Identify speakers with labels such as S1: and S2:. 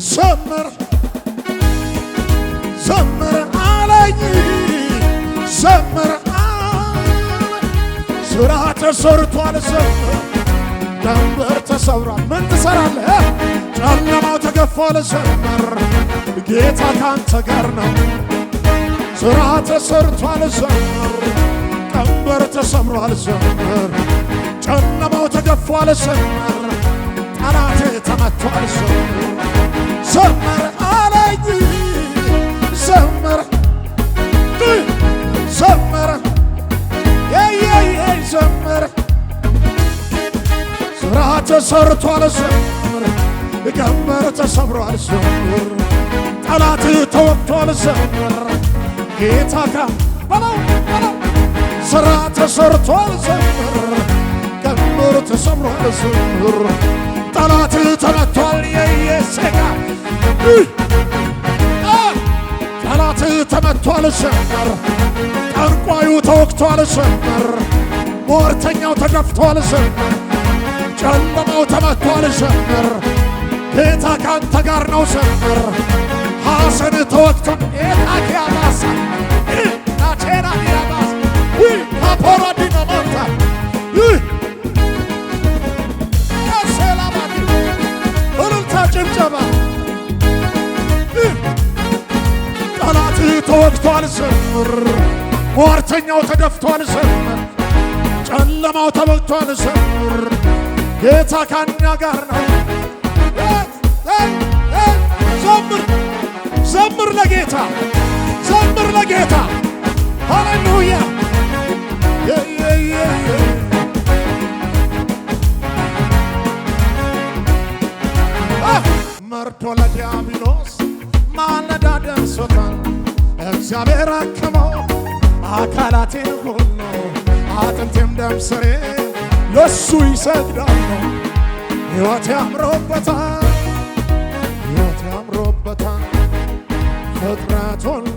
S1: ዘምር ዘምር አለኝ ዘምር ስራ ተሰርቷል ዘምር ቀንበር ተሰብሯል ምን ትሰራለህ ጨለማው ተገፏል ዘምር ጌታ ካንተ ጋር ነው ስራ ተሰርቷል ዘምር ቀንበር ተሰብሯል ዘምር ጨለማው ተገፏል ዘምር ጠላቴ ተመቷል ዘምር አለኝ ዘምር ዘምር ዘምር ስራ ተሰርቷል ዘምር ቀንበር ተሰብሯል ዘምር ጠላት ተወግቷል ዘምር ጌታ በለው ስራ ተሰርቷል ዘምር ቀንበር ተሰብሯል ዘምር ጠላት ተመቷል የየሰጋ ጠላት ተመቷል ዘምር ጠንቋዩ ተወግቷል ዘምር ሟርተኛው ተገፍቷል ዘምር ጨለማው ተመቷል ዘምር ጌታ ካንተ ጋር ነው ዘምር ሐሰን ተወግቷል ኤታኪያባሳ ናቼና ያባስ ካፖራዲና ማታ ሰላማቲ ሁሉታ ጭብጨባ ጠላት ተወግቷል ዘምር ሟርተኛው ተገፍቷል ዘምር ጨለማው ተወግቷል ዘምር ጌታ ካኛ ጋር ነው ዘምር ዘምር ለጌታ ዘምር ለጌታ ሃሌሉያ መርዶ ለዲያብሎስ ማለዳ ደርሶታል እግዚአብሔር አከመው አካላቴን ሁሉ አጥንቴም ደም ስሬ ለሱ ይሰግዳሉ ሕይወት ያምሮበታል ፍጥረት ሁሉ